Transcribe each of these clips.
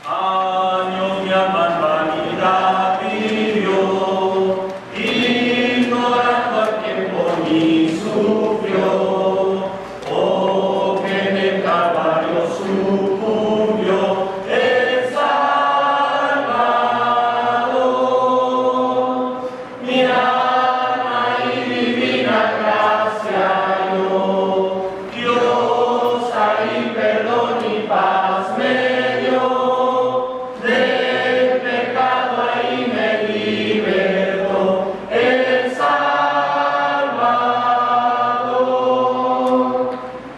Años mi alma en vanidad vivió, ignorando al tiempo ni sufrió. Oh, que en el Calvario sucumbió el Salvador. Mi alma y divina gracia yo, Dios ahí perdón y paz me dio. Del pecado ahí me libertó el Salvador.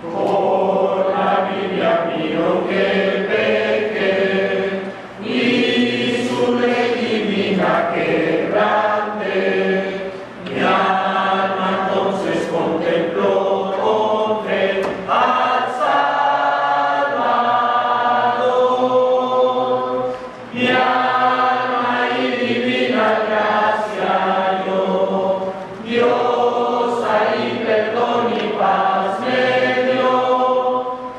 Por la Biblia mío que pequé y su ley divina quebranté, mi alma entonces contempló con fe al Salvador. Mi alma y divina gracia yo, Dios ahí perdón y paz me dio.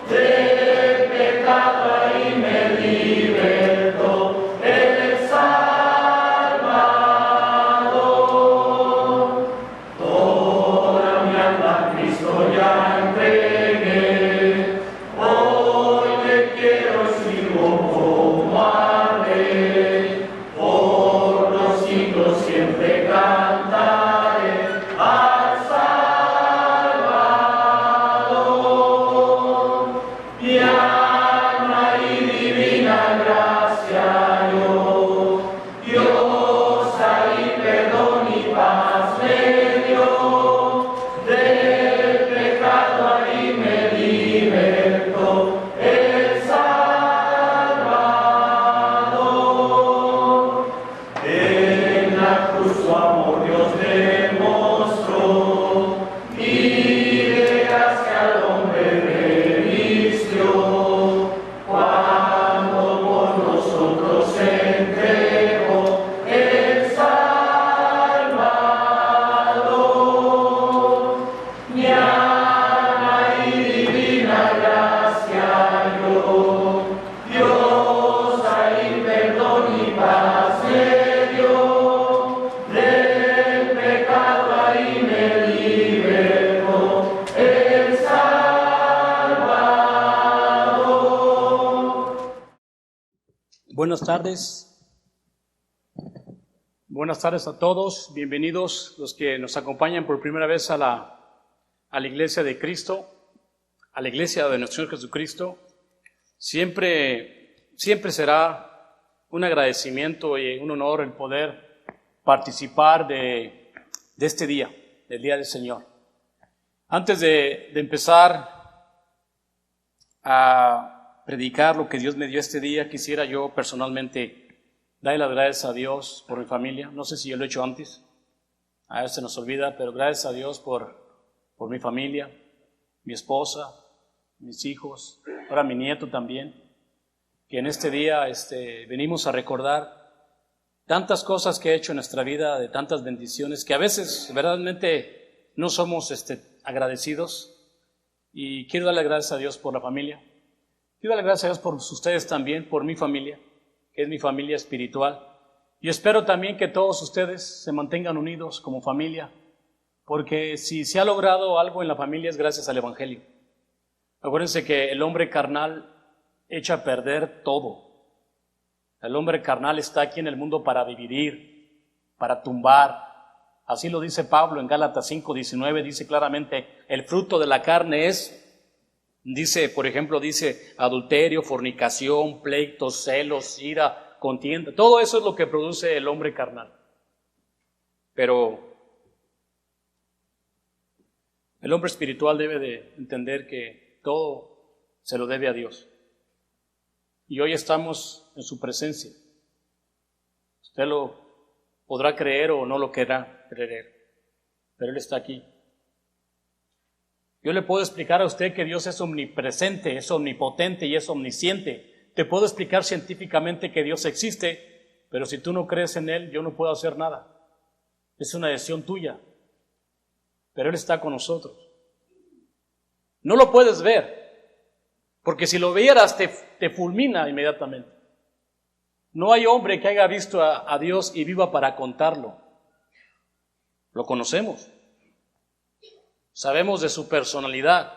Del pecado ahí me libertó el Salvador. Toda mi alma a Cristo ya entregué, hoy le quiero y sirvo como al Rey. Por los siglos siempre cantaré al Salvador. Mi alma y divina gracia yo, Dios ahí perdón y paz me dio. Del pecado ahí me libertó el Salvador. En la cruz su amor Dios demostró, y de gracia al hombre revistió, cuando por nosotros se entregó el Salvador. Mi alma y divina gracia yo, Dios ahí perdón y paz me dio. Del pecado ahí me libertó el Salvador. Buenas tardes. Buenas tardes a todos. Bienvenidos los que nos acompañan por primera vez a la Iglesia de Cristo, a la Iglesia de nuestro Señor Jesucristo. Siempre será un agradecimiento y un honor el poder participar de este día, del Día del Señor. Antes de empezar a predicar lo que Dios me dio este día, quisiera yo personalmente darle las gracias a Dios por mi familia. No sé si yo lo he hecho antes, a veces se nos olvida, pero gracias a Dios por mi familia, mi esposa, mis hijos, ahora mi nieto también, que en este día venimos a recordar tantas cosas que he hecho en nuestra vida, de tantas bendiciones, que a veces verdaderamente no somos agradecidos, y quiero darle gracias a Dios por la familia. Quiero darle gracias a Dios por ustedes también, por mi familia, que es mi familia espiritual. Y espero también que todos ustedes se mantengan unidos como familia, porque si se ha logrado algo en la familia es gracias al Evangelio. Acuérdense que el hombre carnal echa a perder todo. El hombre carnal está aquí en el mundo para dividir, para tumbar. Así lo dice Pablo en Gálatas 5:19, dice claramente, el fruto de la carne es, dice, por ejemplo, dice adulterio, fornicación, pleitos, celos, ira, contienda. Todo eso es lo que produce el hombre carnal. Pero el hombre espiritual debe de entender que todo se lo debe a Dios. Y hoy estamos en su presencia. Usted lo podrá creer o no lo querrá creer, pero Él está aquí. Yo le puedo explicar a usted que Dios es omnipresente, es omnipotente y es omnisciente. Te puedo explicar científicamente que Dios existe, pero si tú no crees en Él, yo no puedo hacer nada. Es una decisión tuya, pero Él está con nosotros. No lo puedes ver, porque si lo vieras te fulmina inmediatamente. No hay hombre que haya visto a Dios y viva para contarlo. Lo conocemos. Sabemos de su personalidad.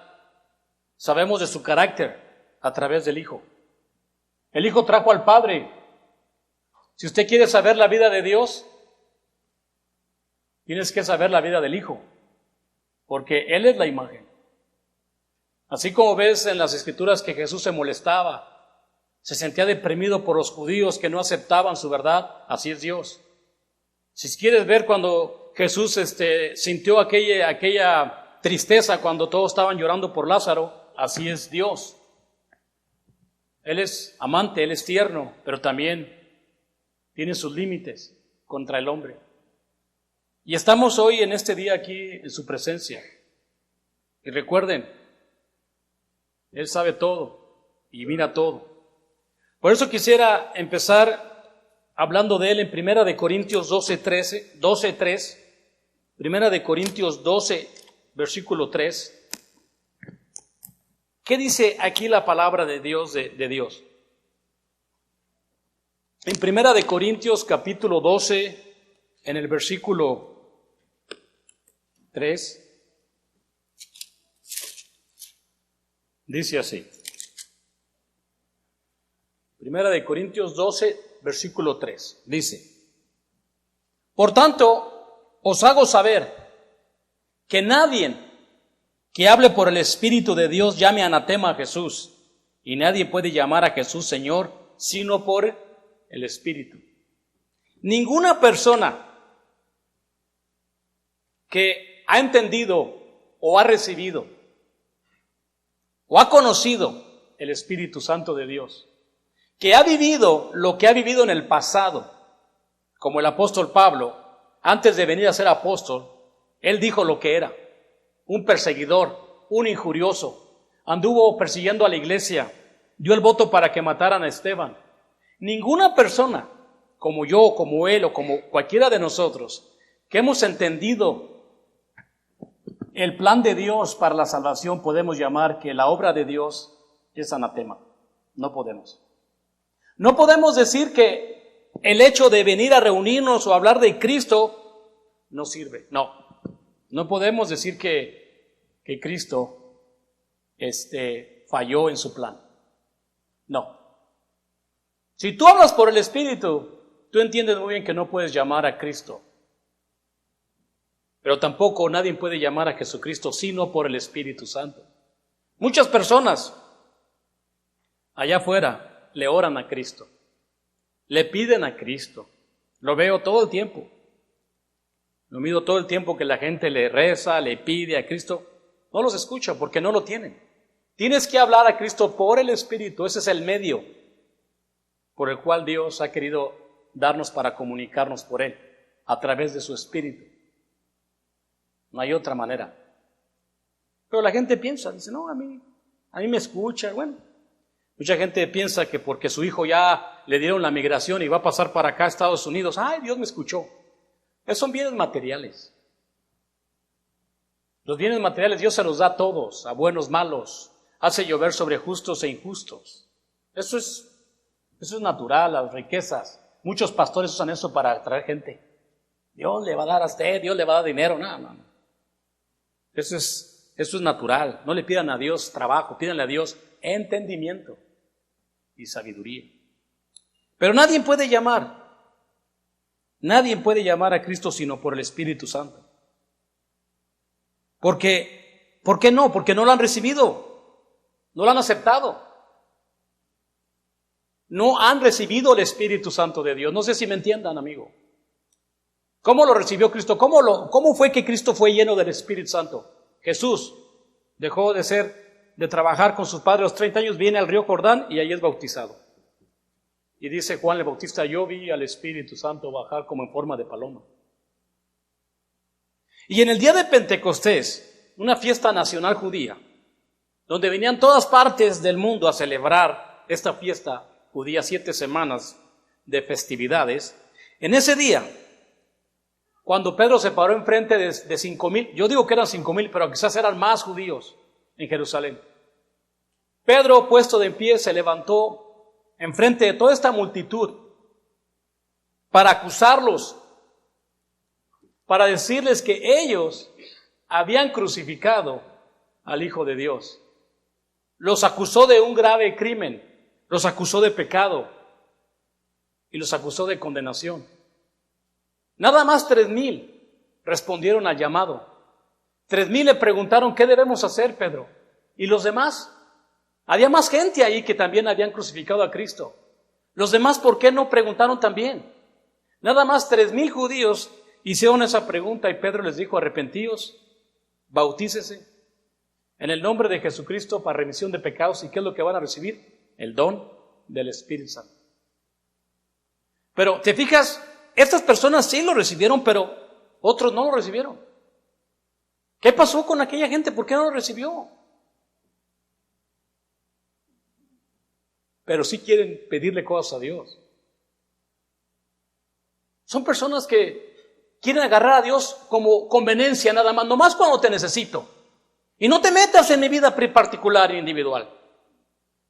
Sabemos de su carácter a través del Hijo. El Hijo trajo al Padre. Si usted quiere saber la vida de Dios, tienes que saber la vida del Hijo, porque Él es la imagen. Así como ves en las Escrituras que Jesús se molestaba, se sentía deprimido por los judíos que no aceptaban su verdad, así es Dios. Si quieres ver cuando Jesús sintió aquella tristeza cuando todos estaban llorando por Lázaro, así es Dios. Él es amante, Él es tierno, pero también tiene sus límites contra el hombre. Y estamos hoy en este día aquí en su presencia. Y recuerden, Él sabe todo y mira todo. Por eso quisiera empezar hablando de Él en 1 Corintios 12:3. 1 Corintios 12, versículo 3. ¿Qué dice aquí la palabra de Dios? De Dios? En 1 Corintios capítulo 12, en el versículo 3, dice así. 1 Corintios 12, versículo 3, dice: Por tanto, os hago saber que nadie que hable por el Espíritu de Dios llame anatema a Jesús, y nadie puede llamar a Jesús Señor, sino por el Espíritu. Ninguna persona que ha entendido o ha recibido o ha conocido el Espíritu Santo de Dios, que ha vivido lo que ha vivido en el pasado, como el apóstol Pablo, antes de venir a ser apóstol, él dijo lo que era: un perseguidor, un injurioso, anduvo persiguiendo a la iglesia, dio el voto para que mataran a Esteban. Ninguna persona, como yo, como él o como cualquiera de nosotros, que hemos entendido el plan de Dios para la salvación, podemos llamar que la obra de Dios es anatema. No podemos. No podemos decir que el hecho de venir a reunirnos o hablar de Cristo no sirve. No podemos decir que Cristo falló en su plan. No. Si tú hablas por el Espíritu, tú entiendes muy bien que no puedes llamar a Cristo. Pero tampoco nadie puede llamar a Jesucristo sino por el Espíritu Santo. Muchas personas allá afuera le oran a Cristo, le piden a Cristo. Lo veo todo el tiempo. Lo miro todo el tiempo que la gente le reza, le pide a Cristo. No los escucha porque no lo tienen. Tienes que hablar a Cristo por el Espíritu. Ese es el medio por el cual Dios ha querido darnos para comunicarnos por Él, a través de su Espíritu. No hay otra manera. Pero la gente piensa, dice, no, a mí me escucha. Bueno, mucha gente piensa que porque su hijo ya le dieron la migración y va a pasar para acá a Estados Unidos, ¡ay, Dios me escuchó! Esos son bienes materiales. Los bienes materiales Dios se los da a todos, a buenos, malos. Hace llover sobre justos e injustos. Eso es natural, las riquezas. Muchos pastores usan eso para atraer gente. Dios le va a dar a usted, Dios le va a dar dinero. No. Eso es natural. No le pidan a Dios trabajo, pídanle a Dios entendimiento y sabiduría. Pero nadie puede llamar a Cristo sino por el Espíritu Santo. ¿Por qué no? Porque no lo han recibido, no lo han aceptado. No han recibido el Espíritu Santo de Dios. No sé si me entiendan, amigo. ¿Cómo lo recibió Cristo? ¿Cómo fue que Cristo fue lleno del Espíritu Santo? Jesús dejó de trabajar con sus padres a los 30 años, viene al río Jordán y ahí es bautizado. Y dice Juan el Bautista, yo vi al Espíritu Santo bajar como en forma de paloma. Y en el día de Pentecostés, una fiesta nacional judía, donde venían todas partes del mundo a celebrar esta fiesta judía, 7 semanas de festividades, en ese día, cuando Pedro se paró enfrente de 5,000, yo digo que eran 5,000, pero quizás eran más judíos en Jerusalén. Pedro, puesto de en pie, se levantó enfrente de toda esta multitud para acusarlos, para decirles que ellos habían crucificado al Hijo de Dios. Los acusó de un grave crimen, los acusó de pecado y los acusó de condenación. Nada más 3,000 respondieron al llamado. 3,000 le preguntaron, ¿qué debemos hacer, Pedro? ¿Y los demás? Había más gente ahí que también habían crucificado a Cristo. Los demás, ¿por qué no preguntaron también? Nada más 3,000 judíos hicieron esa pregunta y Pedro les dijo, arrepentíos, bautícese en el nombre de Jesucristo para remisión de pecados. ¿Y qué es lo que van a recibir? El don del Espíritu Santo. Pero, ¿te fijas? Estas personas sí lo recibieron, pero otros no lo recibieron. ¿Qué pasó con aquella gente? ¿Por qué no lo recibió? Pero sí quieren pedirle cosas a Dios. Son personas que quieren agarrar a Dios como conveniencia nada más, nomás cuando te necesito. Y no te metas en mi vida particular e individual.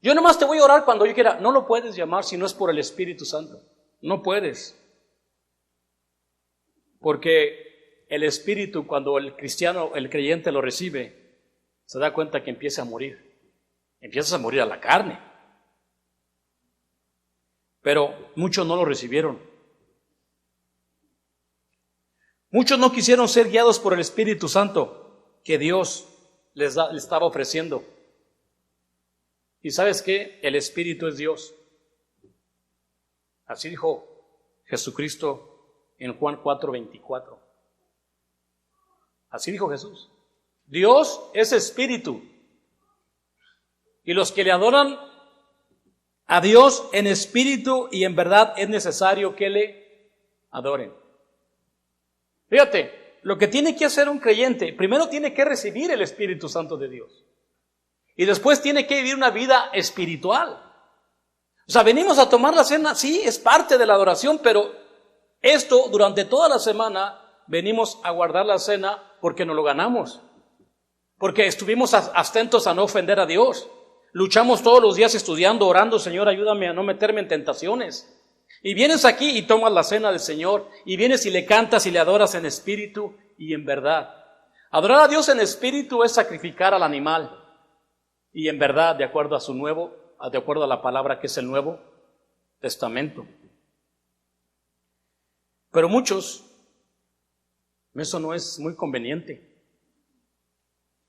Yo nomás te voy a orar cuando yo quiera. No lo puedes llamar si no es por el Espíritu Santo. No puedes. Porque el Espíritu, cuando el cristiano, el creyente lo recibe, se da cuenta que empieza a morir. Empiezas a morir a la carne. Pero muchos no lo recibieron. Muchos no quisieron ser guiados por el Espíritu Santo que Dios les estaba ofreciendo. ¿Y sabes qué? El Espíritu es Dios. Así dijo Jesucristo en Juan 4:24. Así dijo Jesús. Dios es Espíritu. Y los que le adoran a Dios en espíritu y en verdad es necesario que le adoren. Fíjate, lo que tiene que hacer un creyente, primero tiene que recibir el Espíritu Santo de Dios. Y después tiene que vivir una vida espiritual. O sea, venimos a tomar la cena, sí, es parte de la adoración, pero esto durante toda la semana venimos a guardar la cena porque nos lo ganamos. Porque estuvimos atentos a no ofender a Dios. Luchamos todos los días estudiando, orando, Señor, ayúdame a no meterme en tentaciones. Y vienes aquí y tomas la cena del Señor, y vienes y le cantas y le adoras en espíritu y en verdad. Adorar a Dios en espíritu es sacrificar al animal, y en verdad, de acuerdo a la palabra que es el Nuevo Testamento. Pero muchos, eso no es muy conveniente,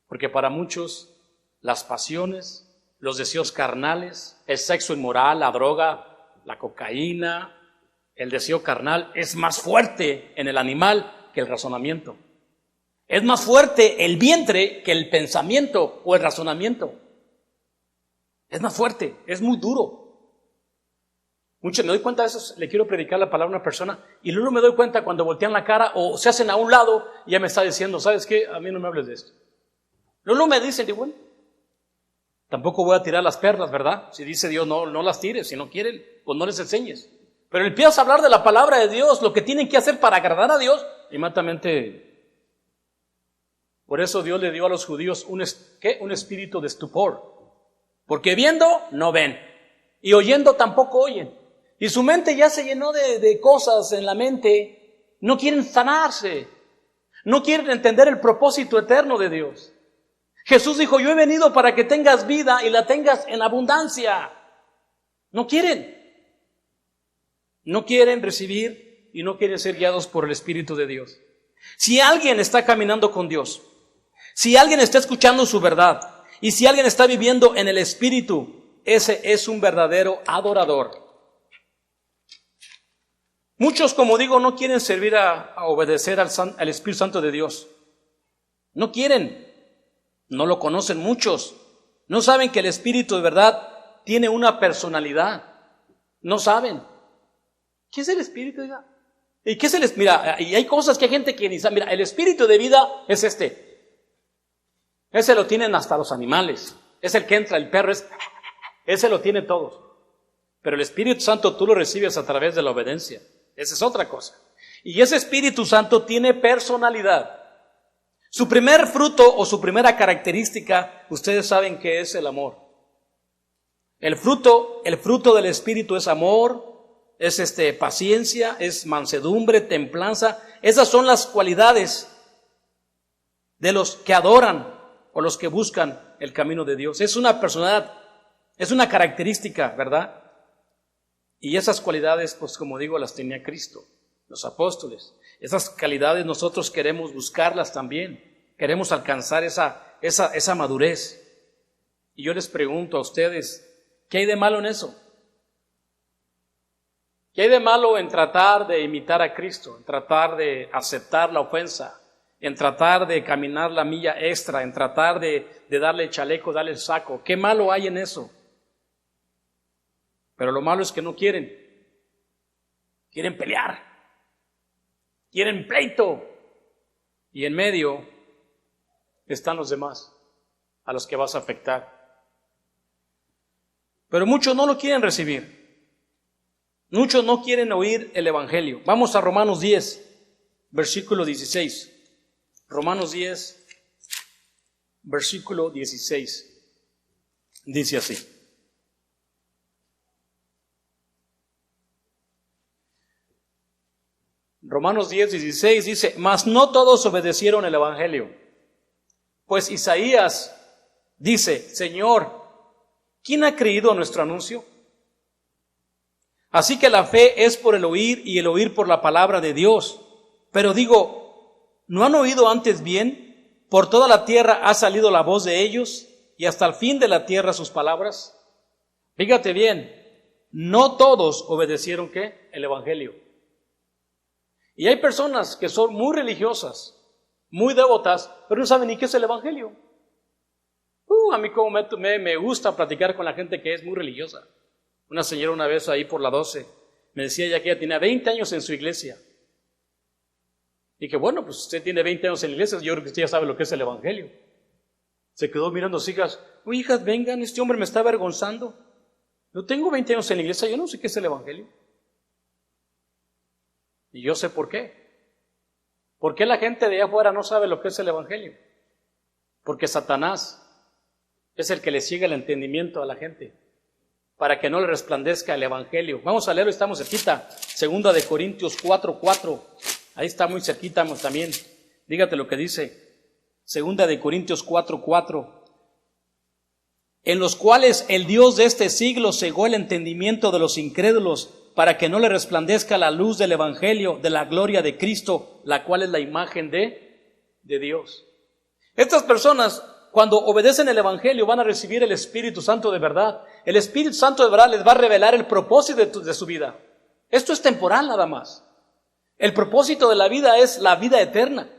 porque para muchos las pasiones, los deseos carnales, el sexo inmoral, la droga, la cocaína, el deseo carnal es más fuerte en el animal que el razonamiento. Es más fuerte el vientre que el pensamiento o el razonamiento. Es más fuerte, es muy duro. Mucho me doy cuenta de eso, le quiero predicar la palabra a una persona y luego me doy cuenta cuando voltean la cara o se hacen a un lado y ya me está diciendo, ¿sabes qué? A mí no me hables de esto. Luego me dicen, digo, bueno, tampoco voy a tirar las perlas, ¿verdad? Si dice Dios, no las tires. Si no quieren, pues no les enseñes. Pero empiezas a hablar de la palabra de Dios, lo que tienen que hacer para agradar a Dios, inmediatamente. Por eso Dios le dio a los judíos un espíritu de estupor. Porque viendo, no ven. Y oyendo, tampoco oyen. Y su mente ya se llenó de cosas en la mente. No quieren sanarse. No quieren entender el propósito eterno de Dios. Jesús dijo, yo he venido para que tengas vida y la tengas en abundancia. No quieren. No quieren recibir y no quieren ser guiados por el Espíritu de Dios. Si alguien está caminando con Dios, si alguien está escuchando su verdad y si alguien está viviendo en el Espíritu, ese es un verdadero adorador. Muchos, como digo, no quieren servir a obedecer al Espíritu Santo de Dios. No quieren. No lo conocen muchos. No saben que el Espíritu de verdad tiene una personalidad. No saben. ¿Qué es el Espíritu? ¿Y qué es el Espíritu? Mira, y hay cosas que hay gente que ni sabe. Mira, el Espíritu de vida es este. Ese lo tienen hasta los animales. Es el que entra, el perro ese lo tiene todos. Pero el Espíritu Santo tú lo recibes a través de la obediencia. Esa es otra cosa. Y ese Espíritu Santo tiene personalidad. Su primer fruto o su primera característica, ustedes saben que es el amor. El fruto del Espíritu es amor, es paciencia, es mansedumbre, templanza. Esas son las cualidades de los que adoran o los que buscan el camino de Dios. Es una personalidad, es una característica, ¿verdad? Y esas cualidades, pues como digo, las tenía Cristo, los apóstoles. Esas cualidades nosotros queremos buscarlas también. Queremos alcanzar esa madurez. Y yo les pregunto a ustedes, ¿qué hay de malo en eso? ¿Qué hay de malo en tratar de imitar a Cristo, en tratar de aceptar la ofensa, en tratar de caminar la milla extra, en tratar de darle chaleco, darle saco? ¿Qué malo hay en eso? Pero lo malo es que no quieren pelear, quieren pleito, y en medio están los demás, a los que vas a afectar. Pero muchos no lo quieren recibir. Muchos no quieren oír el Evangelio. Vamos a Romanos 10, versículo 16. Romanos 10, versículo 16. Dice así. Romanos 10, 16 dice: mas no todos obedecieron el Evangelio. Pues Isaías dice: Señor, ¿quién ha creído a nuestro anuncio? Así que la fe es por el oír y el oír por la palabra de Dios. Pero digo, ¿no han oído antes bien? Por toda la tierra ha salido la voz de ellos y hasta el fin de la tierra sus palabras. Fíjate bien, no todos obedecieron ¿qué? El Evangelio. Y hay personas que son muy religiosas, muy devotas, pero no saben ni qué es el Evangelio. A mí como me gusta platicar con la gente que es muy religiosa. Una señora una vez ahí por la 12 me decía ya que ella tenía 20 años en su iglesia. Y que bueno, pues usted tiene 20 años en la iglesia, yo creo que usted ya sabe lo que es el Evangelio. Se quedó mirando a sus hijas: oye, hijas, vengan, este hombre me está avergonzando. Yo tengo 20 años en la iglesia, yo no sé qué es el Evangelio. Y yo sé por qué. ¿Por qué la gente de allá afuera no sabe lo que es el Evangelio? Porque Satanás es el que le ciega el entendimiento a la gente para que no le resplandezca el Evangelio. Vamos a leerlo, estamos cerquita. 2 Corintios 4:4. Ahí está muy cerquita también. Dígate lo que dice. 2 Corintios 4:4. En los cuales el Dios de este siglo cegó el entendimiento de los incrédulos para que no le resplandezca la luz del Evangelio de la gloria de Cristo, la cual es la imagen de Dios. Estas personas, cuando obedecen el Evangelio, van a recibir el Espíritu Santo de verdad. El Espíritu Santo de verdad les va a revelar el propósito de su vida. Esto es temporal nada más. El propósito de la vida es la vida eterna.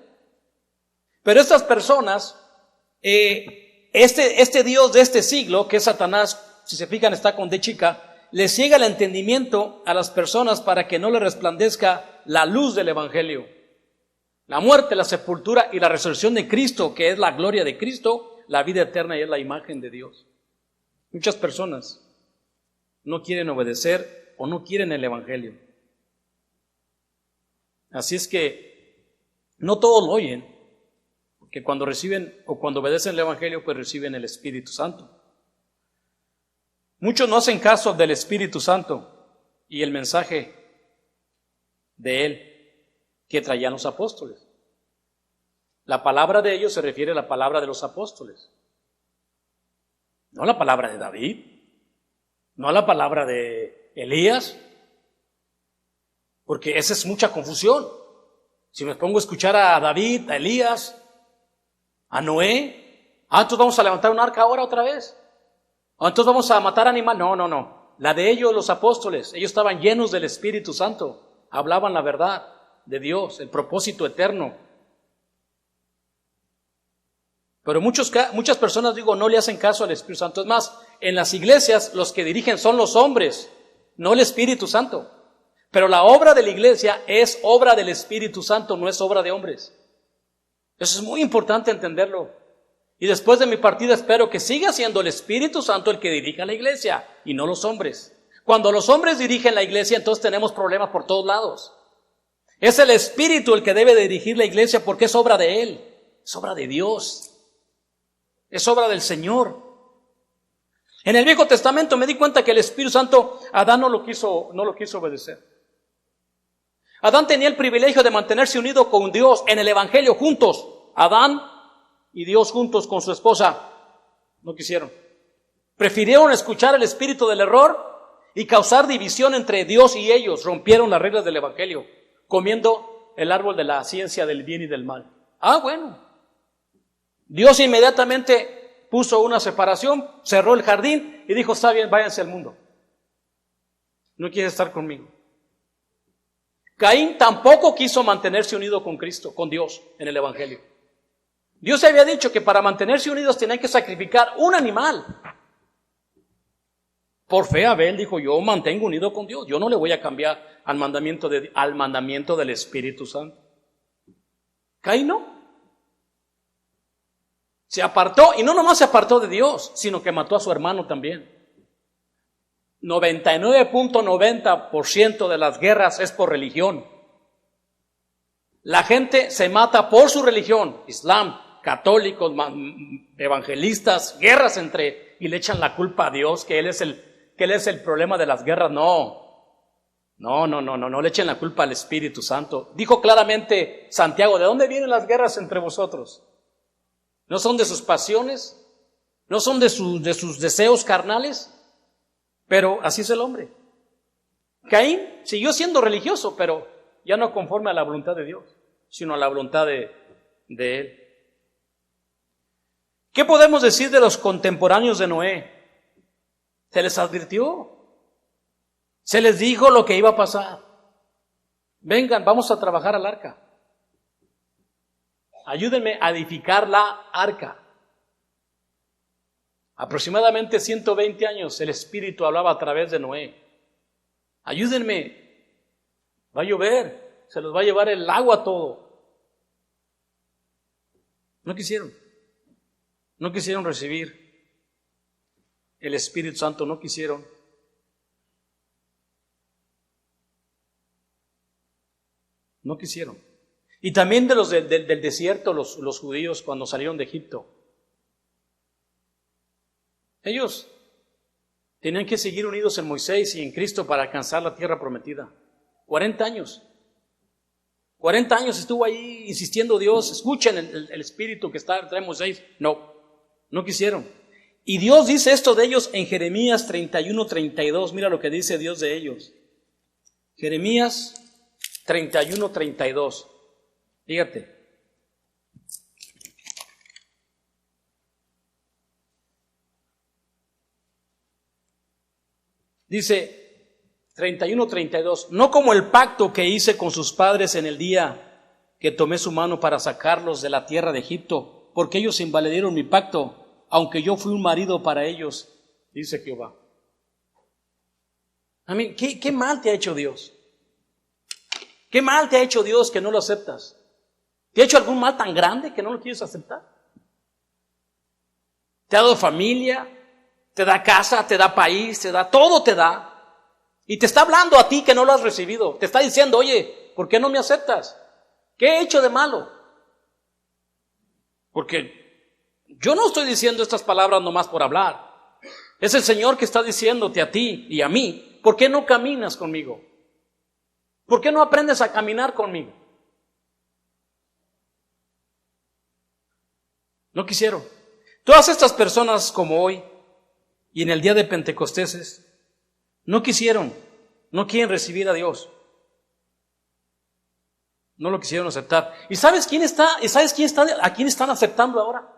Pero estas personas, este Dios de este siglo, que es Satanás, si se fijan está con D chica, le ciega el entendimiento a las personas para que no le resplandezca la luz del Evangelio. La muerte, la sepultura y la resurrección de Cristo, que es la gloria de Cristo, la vida eterna y es la imagen de Dios. Muchas personas no quieren obedecer o no quieren el Evangelio. Así es que no todos lo oyen, porque cuando reciben o cuando obedecen el Evangelio, pues reciben el Espíritu Santo. Muchos no hacen caso del Espíritu Santo y el mensaje de Él que traían los apóstoles. La palabra de ellos se refiere a la palabra de los apóstoles. No a la palabra de David, no a la palabra de Elías, porque esa es mucha confusión. Si me pongo a escuchar a David, a Elías, a Noé, entonces vamos a levantar un arca ahora otra vez. Entonces vamos a matar animales. No. La de ellos, los apóstoles, ellos estaban llenos del Espíritu Santo. Hablaban la verdad de Dios, el propósito eterno. Pero muchas personas, no le hacen caso al Espíritu Santo. Es más, en las iglesias los que dirigen son los hombres, no el Espíritu Santo. Pero la obra de la iglesia es obra del Espíritu Santo, no es obra de hombres. Eso es muy importante entenderlo. Y después de mi partida espero que siga siendo el Espíritu Santo el que dirija la iglesia y no los hombres. Cuando los hombres dirigen la iglesia, entonces tenemos problemas por todos lados. Es el Espíritu el que debe de dirigir la iglesia porque es obra de Él, es obra de Dios, es obra del Señor. En el Viejo Testamento me di cuenta que el Espíritu Santo, Adán no lo quiso obedecer. Adán tenía el privilegio de mantenerse unido con Dios en el Evangelio juntos. Adán y Dios juntos con su esposa. No quisieron. Prefirieron escuchar el espíritu del error y causar división entre Dios y ellos. Rompieron las reglas del Evangelio, comiendo el árbol de la ciencia del bien y del mal. Bueno. Dios inmediatamente puso una separación, cerró el jardín y dijo, está bien, váyanse al mundo. No quiere estar conmigo. Caín tampoco quiso mantenerse unido con Cristo, con Dios, en el Evangelio. Dios había dicho que para mantenerse unidos tenían que sacrificar un animal. Por fe Abel dijo, yo mantengo unido con Dios, yo no le voy a cambiar al mandamiento del Espíritu Santo. Caín no. Se apartó, y no nomás se apartó de Dios, sino que mató a su hermano también. 99.90% de las guerras es por religión. La gente se mata por su religión, Islam, católicos, evangelistas, guerras y le echan la culpa a Dios, que Él es el problema de las guerras. No le echen la culpa al Espíritu Santo. Dijo claramente Santiago, ¿de dónde vienen las guerras entre vosotros? ¿No son de sus pasiones? ¿No son de sus deseos carnales? Pero así es el hombre. Caín siguió siendo religioso, pero ya no conforme a la voluntad de Dios, sino a la voluntad de Él. ¿Qué podemos decir de los contemporáneos de Noé? Se les advirtió. Se les dijo lo que iba a pasar. Vengan, vamos a trabajar al arca. Ayúdenme a edificar la arca. Aproximadamente 120 años el Espíritu hablaba a través de Noé. Ayúdenme, va a llover, se los va a llevar el agua todo. No quisieron recibir el Espíritu Santo, no quisieron. Y también de los del desierto, los judíos cuando salieron de Egipto. Ellos tenían que seguir unidos en Moisés y en Cristo para alcanzar la tierra prometida. 40 años. 40 años estuvo ahí insistiendo Dios, escuchen el espíritu que trae Moisés. No quisieron. Y Dios dice esto de ellos en Jeremías 31:32. Mira lo que dice Dios de ellos. Jeremías 31:32. Fíjate. Dice 31:32, no como el pacto que hice con sus padres en el día que tomé su mano para sacarlos de la tierra de Egipto, porque ellos invalidieron mi pacto, aunque yo fui un marido para ellos, dice Jehová. ¿Qué mal te ha hecho Dios? ¿Qué mal te ha hecho Dios que no lo aceptas? ¿Te ha hecho algún mal tan grande que no lo quieres aceptar? ¿Te ha dado familia? ¿Te da casa? ¿Te da país? Todo te da. Y te está hablando a ti que no lo has recibido. Te está diciendo, oye, ¿por qué no me aceptas? ¿Qué he hecho de malo? Porque yo no estoy diciendo estas palabras nomás por hablar. Es el Señor que está diciéndote a ti y a mí, ¿por qué no caminas conmigo? ¿Por qué no aprendes a caminar conmigo? No quisieron. Todas estas personas como hoy y en el día de Pentecosteses no quisieron, no quieren recibir a Dios. No lo quisieron aceptar. ¿Y sabes quién está? ¿A quién están aceptando ahora?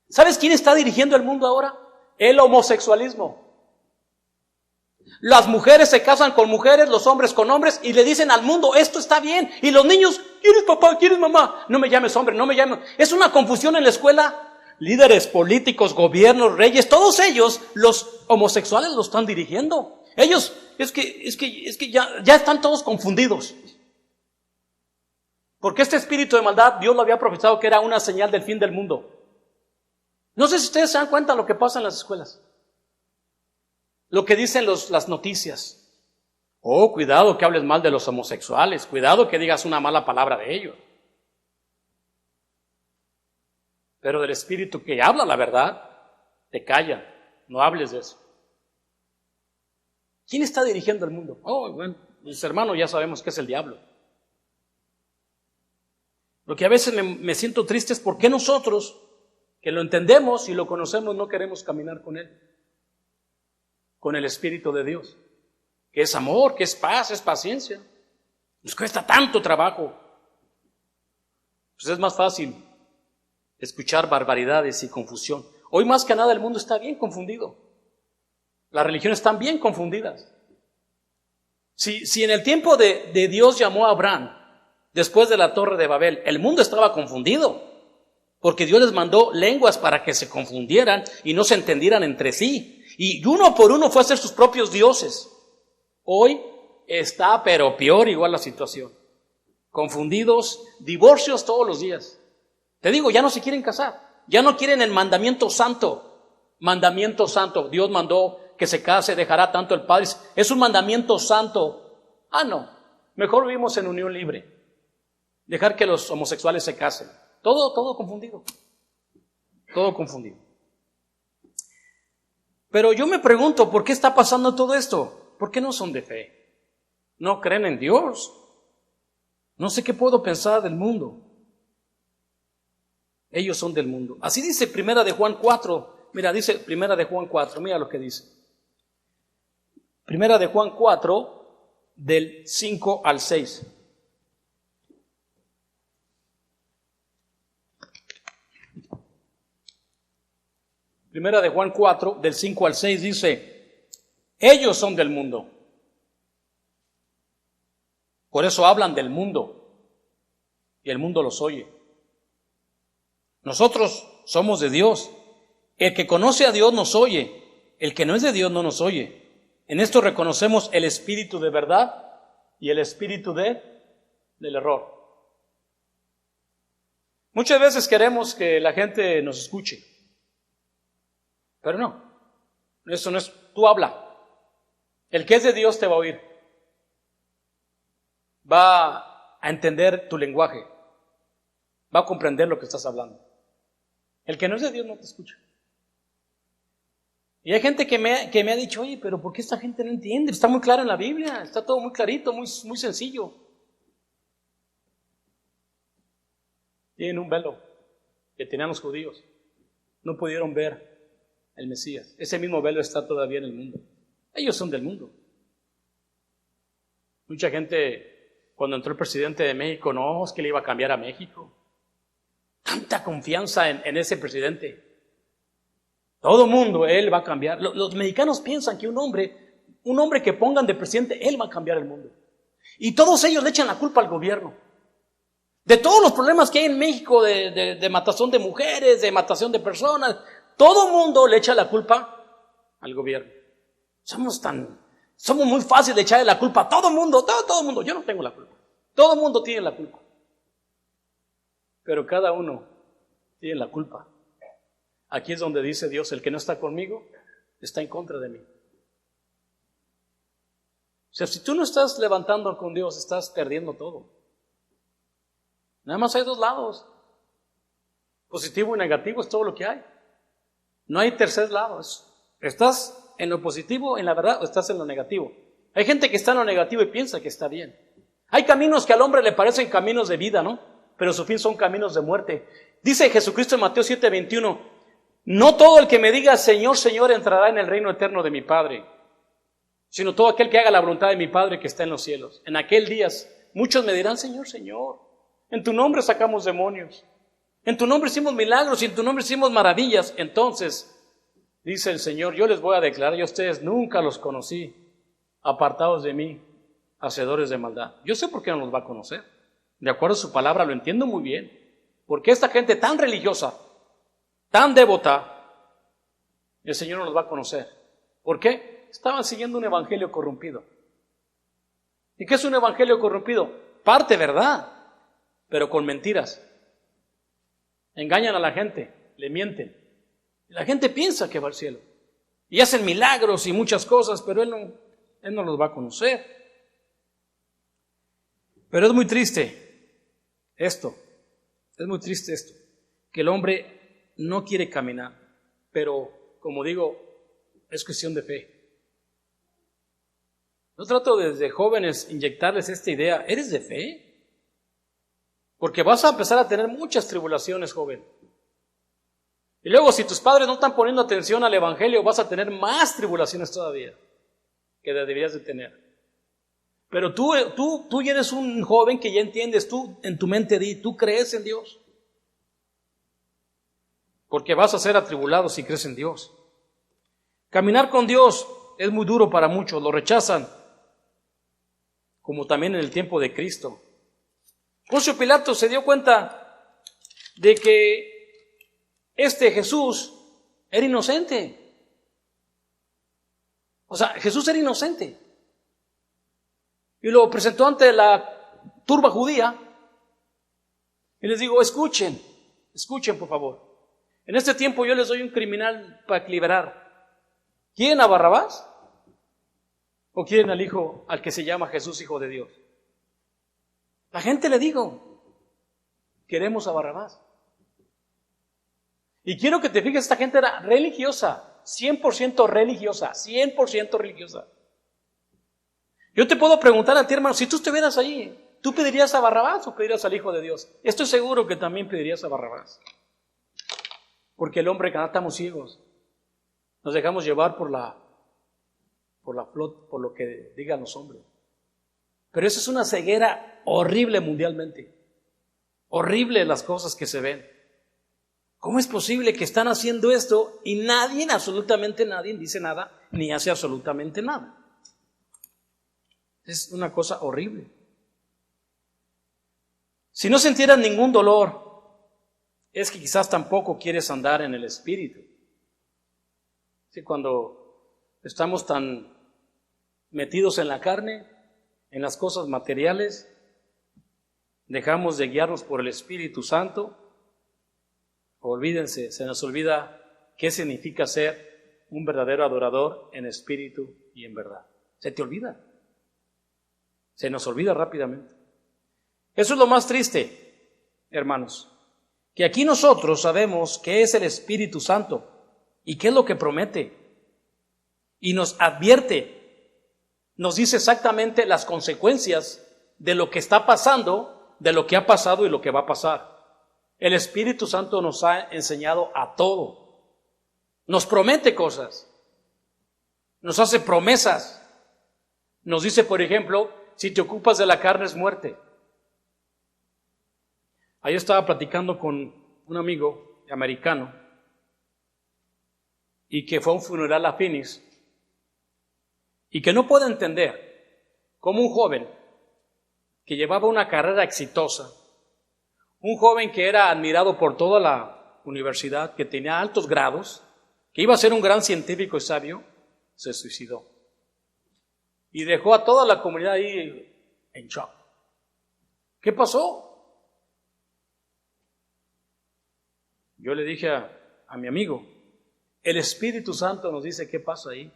¿Sabes quién está dirigiendo el mundo ahora? El homosexualismo. Las mujeres se casan con mujeres, los hombres con hombres y le dicen al mundo, esto está bien. Y los niños, ¿quieres papá? ¿Quieres mamá? No me llames hombre, no me llames. Es una confusión en la escuela. Líderes políticos, gobiernos, reyes, todos ellos, los homosexuales lo están dirigiendo. Ellos, es que ya están todos confundidos. Porque este espíritu de maldad, Dios lo había profetizado que era una señal del fin del mundo. No sé si ustedes se dan cuenta de lo que pasa en las escuelas. Lo que dicen las noticias. Oh, cuidado que hables mal de los homosexuales. Cuidado que digas una mala palabra de ellos. Pero del espíritu que habla la verdad, te calla. No hables de eso. ¿Quién está dirigiendo el mundo? Oh, bueno, mis hermanos ya sabemos que es el diablo. Lo que a veces me siento triste es por qué nosotros, que lo entendemos y lo conocemos, no queremos caminar con Él, con el Espíritu de Dios, que es amor, que es paz, es paciencia. Nos cuesta tanto trabajo. Pues es más fácil escuchar barbaridades y confusión. Hoy más que nada el mundo está bien confundido. Las religiones están bien confundidas. Si en el tiempo de Dios llamó a Abraham, después de la Torre de Babel, el mundo estaba confundido, porque Dios les mandó lenguas para que se confundieran y no se entendieran entre sí. Y uno por uno fue a hacer sus propios dioses. Hoy está pero peor igual la situación. Confundidos, divorcios todos los días. Te digo, ya no se quieren casar, ya no quieren el mandamiento santo. Mandamiento santo, Dios mandó que se case, dejará tanto el padre. Es un mandamiento santo. No, mejor vivimos en unión libre. Dejar que los homosexuales se casen. Todo confundido. Todo confundido. Pero yo me pregunto, ¿por qué está pasando todo esto? ¿Por qué no son de fe? ¿No creen en Dios? No sé qué puedo pensar del mundo. Ellos son del mundo. Así dice Primera de Juan 4. Mira, dice Primera de Juan 4. Mira lo que dice. Primera de Juan 4, del 5 al 6. Primera de Juan 4, del 5 al 6 dice, ellos son del mundo. Por eso hablan del mundo y el mundo los oye. Nosotros somos de Dios. El que conoce a Dios nos oye. El que no es de Dios no nos oye. En esto reconocemos el espíritu de verdad y el espíritu del error. Muchas veces queremos que la gente nos escuche. Pero no, eso no es, tú habla. El que es de Dios te va a oír. Va a entender tu lenguaje. Va a comprender lo que estás hablando. El que no es de Dios no te escucha. Y hay gente que me ha dicho, oye, pero ¿por qué esta gente no entiende? Está muy claro en la Biblia, está todo muy clarito, muy sencillo. Tienen un velo que tenían los judíos. No pudieron ver el Mesías. Ese mismo velo está todavía en el mundo. Ellos son del mundo. Mucha gente, cuando entró el presidente de México, no, es que le iba a cambiar a México. Tanta confianza en ese presidente. Todo mundo, él va a cambiar. Los mexicanos piensan que un hombre que pongan de presidente, él va a cambiar el mundo. Y todos ellos le echan la culpa al gobierno. De todos los problemas que hay en México, de matación de mujeres, de matación de personas, todo el mundo le echa la culpa al gobierno. Somos muy fáciles de echarle la culpa a todo el mundo, todo el mundo. Yo no tengo la culpa. Todo el mundo tiene la culpa. Pero cada uno tiene la culpa. Aquí es donde dice Dios, el que no está conmigo, está en contra de mí. O sea, si tú no estás levantando con Dios, estás perdiendo todo. Nada más hay dos lados. Positivo y negativo es todo lo que hay. No hay tercer lado. ¿Estás en lo positivo, en la verdad, o estás en lo negativo? Hay gente que está en lo negativo y piensa que está bien. Hay caminos que al hombre le parecen caminos de vida, ¿no? Pero su fin son caminos de muerte. Dice Jesucristo en Mateo 7:21, no todo el que me diga Señor, Señor entrará en el reino eterno de mi Padre, sino todo aquel que haga la voluntad de mi Padre que está en los cielos. En aquel día muchos me dirán, Señor, Señor, en tu nombre sacamos demonios, en tu nombre hicimos milagros y en tu nombre hicimos maravillas. Entonces, dice el Señor, yo les voy a declarar, yo a ustedes nunca los conocí, apartados de mí, hacedores de maldad. Yo sé por qué no los va a conocer. De acuerdo a su palabra, lo entiendo muy bien. Porque esta gente tan religiosa, tan devota, el Señor no los va a conocer. ¿Por qué? Estaban siguiendo un evangelio corrompido. ¿Y qué es un evangelio corrompido? Parte verdad, pero con mentiras. Engañan a la gente, le mienten. La gente piensa que va al cielo. Y hacen milagros y muchas cosas, pero Él no los va a conocer. Pero es muy triste esto, que el hombre no quiere caminar, pero como digo, es cuestión de fe. Yo trato desde jóvenes inyectarles esta idea. ¿Eres de fe? Porque vas a empezar a tener muchas tribulaciones, joven. Y luego, si tus padres no están poniendo atención al Evangelio, vas a tener más tribulaciones todavía que deberías de tener. Pero tú ya eres un joven que ya entiendes, tú en tu mente tú crees en Dios. Porque vas a ser atribulado si crees en Dios. Caminar con Dios es muy duro para muchos, lo rechazan, como también en el tiempo de Cristo. Poncio Pilato se dio cuenta de que Jesús era inocente. O sea, Jesús era inocente. Y lo presentó ante la turba judía. Y les digo, escuchen por favor. En este tiempo yo les doy un criminal para liberar. ¿Quieren a Barrabás? ¿O quieren al que se llama Jesús, Hijo de Dios? La gente le dijo, queremos a Barrabás. Y quiero que te fijes, esta gente era religiosa, 100% religiosa, 100% religiosa. Yo te puedo preguntar a ti, hermano, si tú estuvieras ahí, ¿tú pedirías a Barrabás o pedirías al Hijo de Dios? Estoy seguro que también pedirías a Barrabás. Porque el hombre, que estamos ciegos, nos dejamos llevar por lo que digan los hombres. Pero eso es una ceguera horrible mundialmente. Horrible las cosas que se ven. ¿Cómo es posible que están haciendo esto y nadie, absolutamente nadie, dice nada, ni hace absolutamente nada? Es una cosa horrible. Si no sintieras ningún dolor, es que quizás tampoco quieres andar en el Espíritu. Sí, cuando estamos tan metidos en la carne, en las cosas materiales, dejamos de guiarnos por el Espíritu Santo. Olvídense, se nos olvida qué significa ser un verdadero adorador en espíritu y en verdad. Se te olvida. Se nos olvida rápidamente. Eso es lo más triste, hermanos, que aquí nosotros sabemos qué es el Espíritu Santo y qué es lo que promete. Y nos advierte, nos dice exactamente las consecuencias de lo que está pasando, de lo que ha pasado y lo que va a pasar. El Espíritu Santo nos ha enseñado a todo. Nos promete cosas. Nos hace promesas. Nos dice, por ejemplo, si te ocupas de la carne es muerte. Ayer estaba platicando con un amigo americano y que fue a un funeral a Phoenix y que no puede entender cómo un joven que llevaba una carrera exitosa, un joven que era admirado por toda la universidad, que tenía altos grados, que iba a ser un gran científico y sabio, se suicidó. Y dejó a toda la comunidad ahí en shock. ¿Qué pasó? Yo le dije a mi amigo, el Espíritu Santo nos dice qué pasa ahí.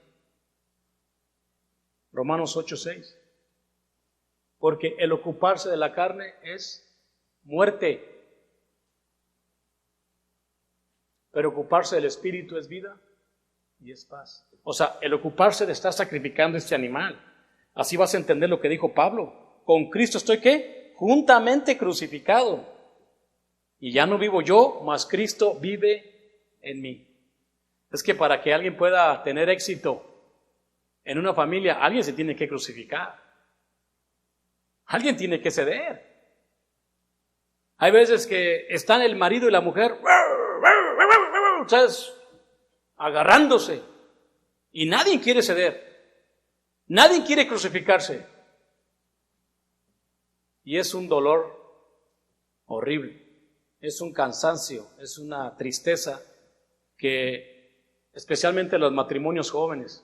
Romanos 8:6. Porque el ocuparse de la carne es muerte, pero ocuparse del Espíritu es vida y es paz. O sea, el ocuparse de estar sacrificando este animal. Así vas a entender lo que dijo Pablo. Con Cristo estoy, ¿qué? Juntamente crucificado. Y ya no vivo yo, mas Cristo vive en mí. Es que para que alguien pueda tener éxito en una familia, alguien se tiene que crucificar. Alguien tiene que ceder. Hay veces que están el marido y la mujer, ¿sabes?, agarrándose, y nadie quiere ceder, nadie quiere crucificarse, y es un dolor horrible, es un cansancio, es una tristeza que especialmente los matrimonios jóvenes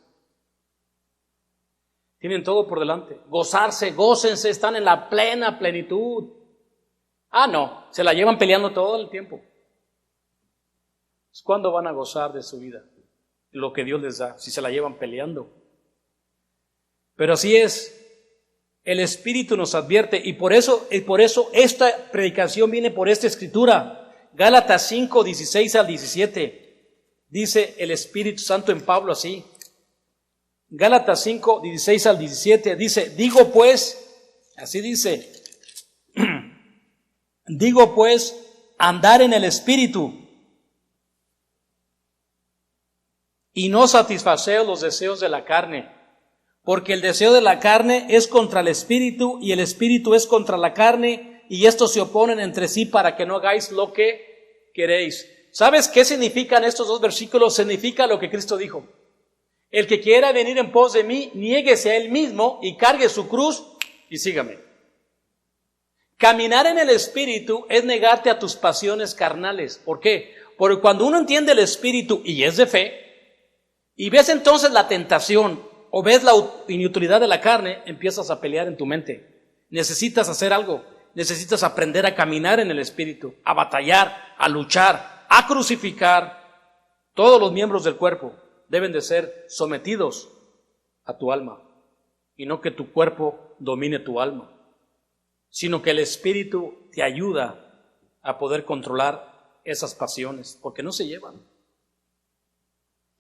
tienen todo por delante, gozarse, gócense, están en la plena plenitud. Ah, no, se la llevan peleando todo el tiempo. ¿Cuándo van a gozar de su vida? Lo que Dios les da, si se la llevan peleando. Pero así es, el Espíritu nos advierte y por eso esta predicación viene por esta escritura. Gálatas 5:16 al 17. Dice el Espíritu Santo en Pablo así: Gálatas 5, 16 al 17 dice, digo pues, así dice, digo pues, andar en el Espíritu y no satisfacer los deseos de la carne, porque el deseo de la carne es contra el Espíritu y el Espíritu es contra la carne, y estos se oponen entre sí para que no hagáis lo que queréis. ¿Sabes qué significan estos dos versículos? Significa lo que Cristo dijo. El que quiera venir en pos de mí, niéguese a él mismo y cargue su cruz y sígame. Caminar en el Espíritu es negarte a tus pasiones carnales. ¿Por qué? Porque cuando uno entiende el Espíritu y es de fe, y ves entonces la tentación o ves la inutilidad de la carne, empiezas a pelear en tu mente. Necesitas hacer algo. Necesitas aprender a caminar en el Espíritu, a batallar, a luchar, a crucificar. Todos los miembros del cuerpo deben de ser sometidos a tu alma, y no que tu cuerpo domine tu alma, sino que el Espíritu te ayuda a poder controlar esas pasiones, porque no se llevan.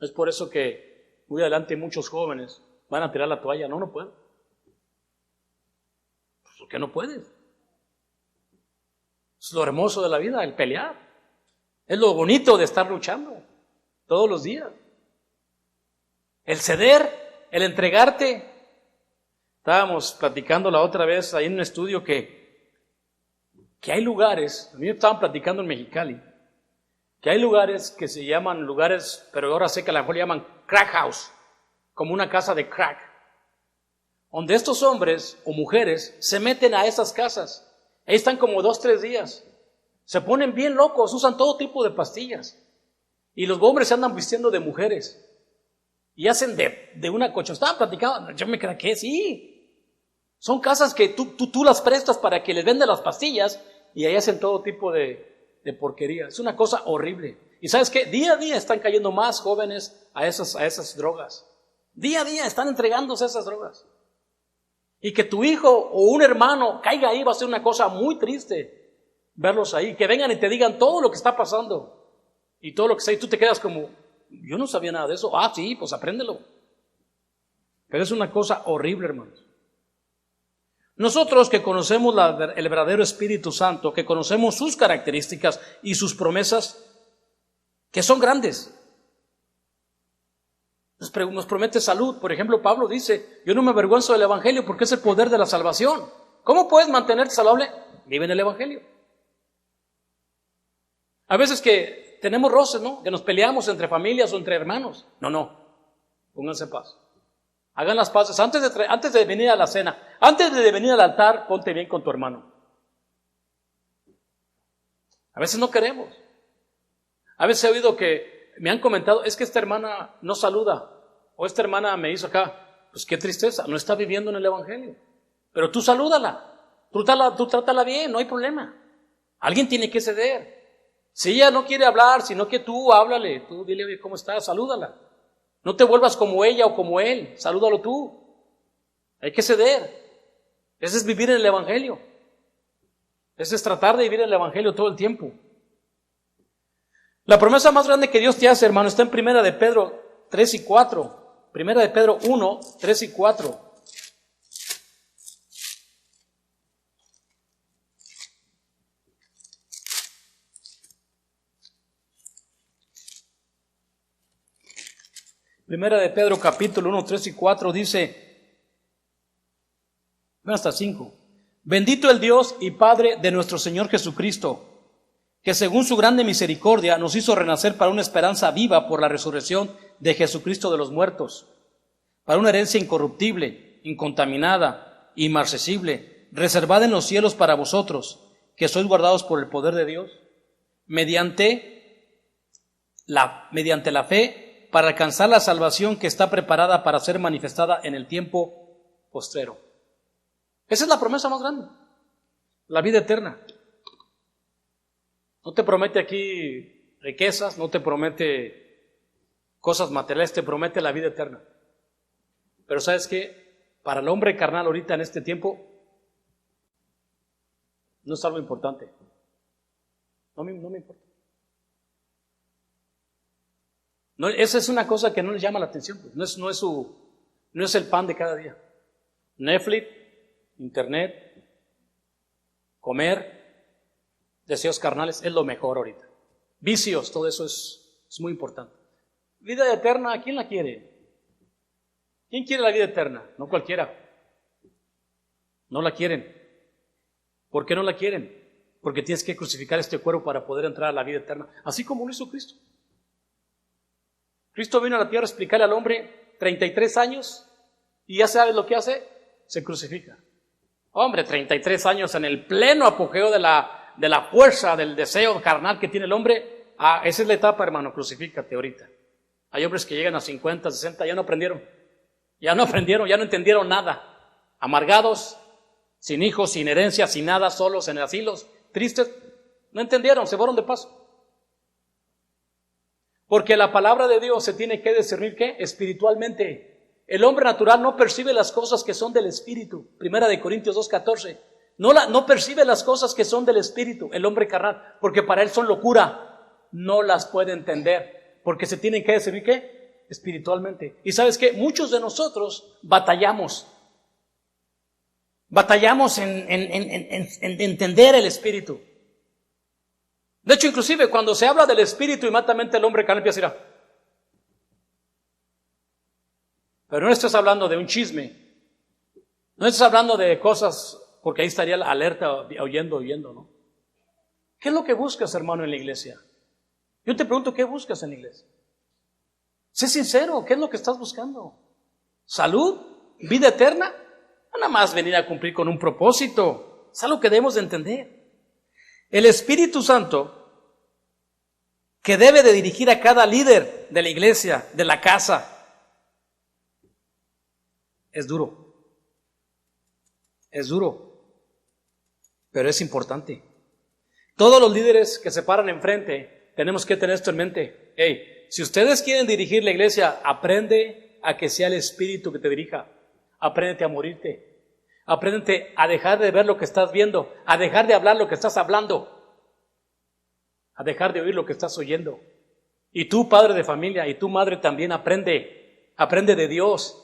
Es por eso que muy adelante muchos jóvenes van a tirar la toalla. No pueden. ¿Por qué no puedes? Es lo hermoso de la vida, el pelear. Es lo bonito de estar luchando todos los días. El ceder, el entregarte. Estábamos platicando la otra vez ahí en un estudio que hay lugares, a mí me estaban platicando en Mexicali, que hay lugares que se llaman lugares, pero ahora sé que a lo mejor le llaman crack house, como una casa de crack, donde estos hombres o mujeres se meten a esas casas. Ahí están como 2-3 días. Se ponen bien locos, usan todo tipo de pastillas. Y los hombres se andan vistiendo de mujeres. Y hacen de una cocha. Estaba platicando, yo me quedé, ¿qué? Sí. Son casas que tú las prestas para que les venden las pastillas y ahí hacen todo tipo de porquería. Es una cosa horrible. Y ¿sabes qué? Día a día están cayendo más jóvenes a esas drogas. Día a día están entregándose a esas drogas. Y que tu hijo o un hermano caiga ahí va a ser una cosa muy triste verlos ahí. Que vengan y te digan todo lo que está pasando y todo lo que está ahí. Tú te quedas como, yo no sabía nada de eso. Ah, sí, pues apréndelo. Pero es una cosa horrible, hermanos. Nosotros que conocemos el verdadero Espíritu Santo, que conocemos sus características y sus promesas, que son grandes, nos promete salud. Por ejemplo, Pablo dice, yo no me avergüenzo del Evangelio porque es el poder de la salvación. ¿Cómo puedes mantenerte saludable? Vive en el Evangelio. A veces que tenemos roces, ¿no? Que nos peleamos entre familias o entre hermanos. No, pónganse en paz. Hagan las paces antes de venir a la cena, antes de venir al altar, ponte bien con tu hermano. A veces no queremos. A veces he oído que me han comentado, es que esta hermana no saluda, o esta hermana me hizo acá. Pues qué tristeza, no está viviendo en el Evangelio. Pero tú salúdala, tú trátala bien, no hay problema. Alguien tiene que ceder. Si ella no quiere hablar, sino que tú háblale, tú dile, oye, ¿cómo estás? Salúdala. No te vuelvas como ella o como él, salúdalo tú. Hay que ceder. Ese es vivir en el Evangelio. Ese es tratar de vivir en el Evangelio todo el tiempo. La promesa más grande que Dios te hace, hermano, está en 1 de Pedro 3 y 4. 1 de Pedro 1, 3 y 4. Primera de Pedro capítulo 1, 3 y 4 dice, hasta 5. Bendito el Dios y Padre de nuestro Señor Jesucristo, que según su grande misericordia nos hizo renacer para una esperanza viva por la resurrección de Jesucristo de los muertos, para una herencia incorruptible, incontaminada, inmarcesible, reservada en los cielos para vosotros, que sois guardados por el poder de Dios, mediante la fe, para alcanzar la salvación que está preparada para ser manifestada en el tiempo postrero. Esa es la promesa más grande, la vida eterna. No te promete aquí riquezas, no te promete cosas materiales, te promete la vida eterna. Pero ¿sabes qué? Para el hombre carnal ahorita en este tiempo no es algo importante. No me importa. No, esa es una cosa que no les llama la atención, pues. no es no es el pan de cada día. Netflix, internet, comer, deseos carnales, es lo mejor ahorita. Vicios, todo eso es muy importante. Vida eterna, ¿quién la quiere? ¿Quién quiere la vida eterna? No cualquiera. No la quieren. ¿Por qué no la quieren? Porque tienes que crucificar este cuerpo para poder entrar a la vida eterna, así como lo hizo Cristo. Cristo vino a la tierra a explicarle al hombre 33 años y ya sabes lo que hace, se crucifica. Hombre, 33 años en el pleno apogeo de la fuerza, del deseo carnal que tiene el hombre. Esa es la etapa, hermano, crucifícate ahorita. Hay hombres que llegan a 50, 60, ya no aprendieron, ya no entendieron nada. Amargados, sin hijos, sin herencia, sin nada, solos en asilos, tristes, no entendieron, se fueron de paso. Porque la palabra de Dios se tiene que discernir, ¿qué? Espiritualmente. El hombre natural no percibe las cosas que son del Espíritu. 1 Corintios 2:14. No percibe las cosas que son del Espíritu, el hombre carnal, porque para él son locura. No las puede entender, porque se tienen que discernir, ¿qué? Espiritualmente. Y ¿sabes qué? Muchos de nosotros batallamos en entender el Espíritu. De hecho, inclusive cuando se habla del Espíritu, inmediatamente el hombre carnal empieza a decir, pero no estás hablando de un chisme, no estás hablando de cosas, porque ahí estaría la alerta oyendo, ¿no? ¿Qué es lo que buscas, hermano, en la iglesia? Yo te pregunto, ¿qué buscas en la iglesia? Sé sincero, ¿qué es lo que estás buscando? ¿Salud? ¿Vida eterna? No nada más venir a cumplir con un propósito, es algo que debemos de entender. El Espíritu Santo, que debe de dirigir a cada líder de la iglesia, de la casa, es duro, pero es importante. Todos los líderes que se paran enfrente, tenemos que tener esto en mente. Hey, si ustedes quieren dirigir la iglesia, aprende a que sea el Espíritu que te dirija. Apréndete a morirte. Apréndete a dejar de ver lo que estás viendo, a dejar de hablar lo que estás hablando, a dejar de oír lo que estás oyendo. Y tú, padre de familia, y tú, madre, también aprende de Dios.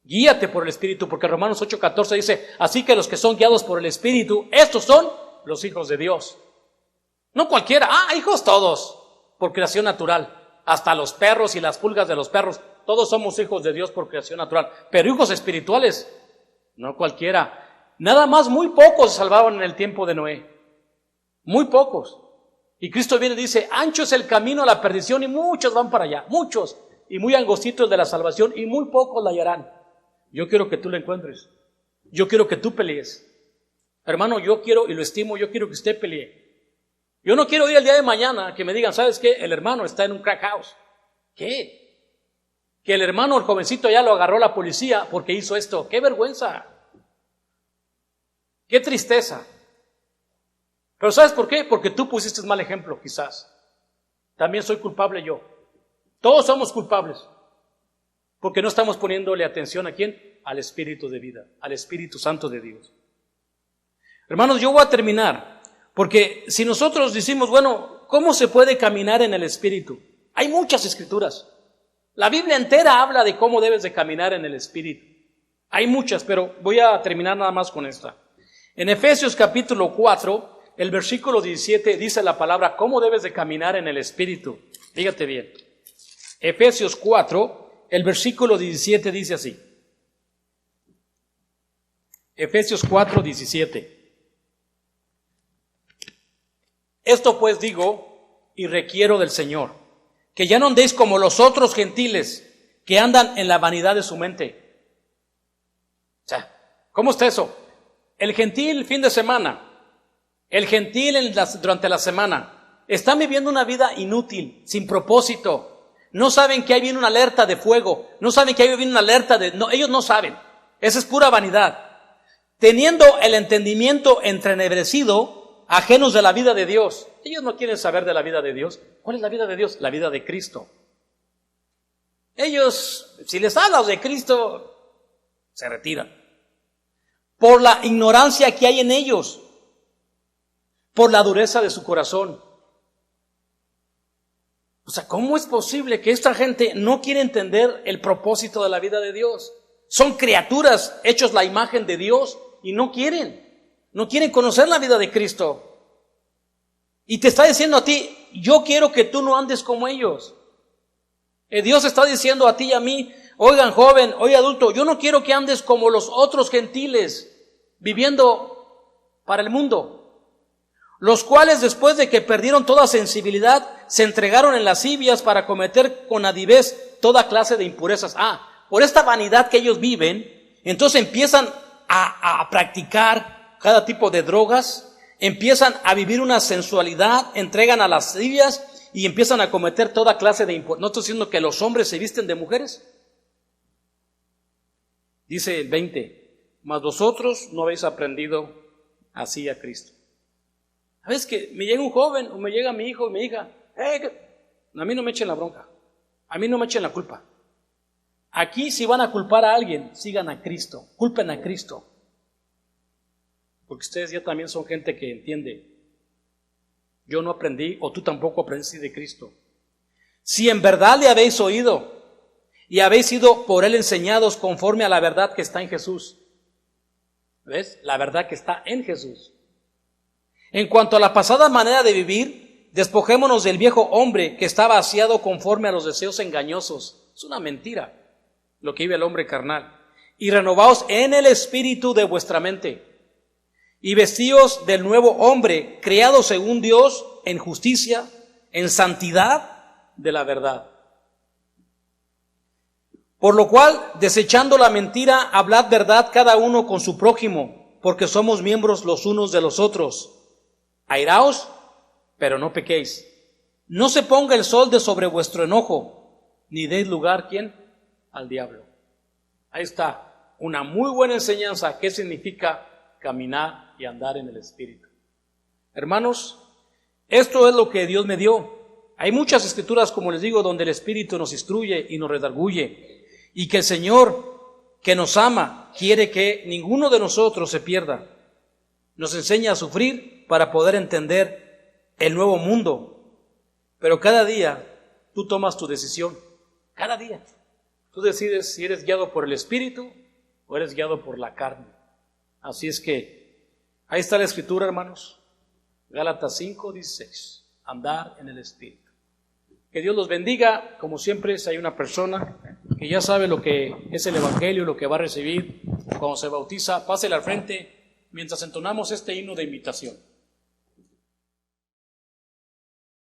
Guíate por el Espíritu, porque Romanos 8:14 dice, así que los que son guiados por el Espíritu, estos son los hijos de Dios. No cualquiera, hijos todos, por creación natural. Hasta los perros y las pulgas de los perros, todos somos hijos de Dios por creación natural. Pero hijos espirituales, no cualquiera. Nada más muy pocos se salvaban en el tiempo de Noé. Muy pocos. Y Cristo viene y dice, ancho es el camino a la perdición y muchos van para allá. Muchos. Y muy angostito el de la salvación y muy pocos la hallarán. Yo quiero que tú la encuentres. Yo quiero que tú pelees. Hermano, yo quiero y lo estimo, yo quiero que usted pelee. Yo no quiero ir el día de mañana que me digan, ¿sabes qué? El hermano está en un crack house. ¿Qué? Que el hermano, el jovencito, ya lo agarró la policía porque hizo esto. ¡Qué vergüenza! ¡Qué tristeza! Pero ¿sabes por qué? Porque tú pusiste mal ejemplo, quizás. También soy culpable yo. Todos somos culpables. Porque no estamos poniéndole atención ¿a quién? Al Espíritu de vida, al Espíritu Santo de Dios. Hermanos, yo voy a terminar. Porque si nosotros decimos, bueno, ¿cómo se puede caminar en el Espíritu? Hay muchas escrituras. La Biblia entera habla de cómo debes de caminar en el Espíritu. Hay muchas, pero voy a terminar nada más con esta. En Efesios capítulo 4, el versículo 17 dice la palabra, ¿cómo debes de caminar en el Espíritu? Fíjate bien. Efesios 4, el versículo 17 dice así. Efesios 4, 17. Esto pues digo y requiero del Señor, que ya no andéis como los otros gentiles que andan en la vanidad de su mente. O sea, ¿cómo está eso? El gentil fin de semana, el gentil durante la semana, están viviendo una vida inútil, sin propósito. No saben que ahí viene una alerta de fuego, no saben que ahí viene una alerta de... No, ellos no saben, esa es pura vanidad. Teniendo el entendimiento entrenebrecido, ajenos de la vida de Dios. Ellos no quieren saber de la vida de Dios. ¿Cuál es la vida de Dios? La vida de Cristo. Ellos, si les hablas de Cristo, se retiran. Por la ignorancia que hay en ellos, por la dureza de su corazón. O sea, ¿cómo es posible que esta gente no quiere entender el propósito de la vida de Dios? Son criaturas hechos la imagen de Dios y no quieren conocer la vida de Cristo. Y te está diciendo a ti, yo quiero que tú no andes como ellos. Dios está diciendo a ti y a mí, oigan joven, oye adulto, yo no quiero que andes como los otros gentiles, viviendo para el mundo, los cuales después de que perdieron toda sensibilidad, se entregaron en lascivias para cometer con avidez toda clase de impurezas. Por esta vanidad que ellos viven, entonces empiezan a practicar cada tipo de drogas, empiezan a vivir una sensualidad, entregan a lascivias y empiezan a cometer toda clase de impurezas. ¿No estoy diciendo que los hombres se visten de mujeres? Dice el 20, mas vosotros no habéis aprendido así a Cristo. ¿Sabes que me llega un joven o me llega mi hijo y mi hija? A mí no me echen la bronca, a mí no me echen la culpa. Aquí si van a culpar a alguien, sigan a Cristo, culpen a Cristo. Porque ustedes ya también son gente que entiende. Yo no aprendí, o tú tampoco aprendiste de Cristo. Si en verdad le habéis oído y habéis sido por él enseñados conforme a la verdad que está en Jesús. ¿Ves? La verdad que está en Jesús. En cuanto a la pasada manera de vivir, despojémonos del viejo hombre que está vaciado conforme a los deseos engañosos. Es una mentira lo que vive el hombre carnal. Y renovaos en el espíritu de vuestra mente. Y vestíos del nuevo hombre, creado según Dios en justicia, en santidad de la verdad. Por lo cual, desechando la mentira, hablad verdad cada uno con su prójimo, porque somos miembros los unos de los otros. Airaos, pero no pequéis. No se ponga el sol de sobre vuestro enojo, ni deis lugar, ¿quién? Al diablo. Ahí está, una muy buena enseñanza. ¿Qué significa caminar y andar en el Espíritu? Hermanos, esto es lo que Dios me dio. Hay muchas escrituras, como les digo, donde el Espíritu nos instruye y nos redarguye, y que el Señor, que nos ama, quiere que ninguno de nosotros se pierda. Nos enseña a sufrir para poder entender el nuevo mundo. Pero cada día tú tomas tu decisión. Cada día tú decides si eres guiado por el Espíritu o eres guiado por la carne. Así es que ahí está la escritura, hermanos. Gálatas 5:16. Andar en el Espíritu. Que Dios los bendiga. Como siempre, si hay una persona que ya sabe lo que es el Evangelio, lo que va a recibir cuando se bautiza, pásele al frente mientras entonamos este himno de invitación.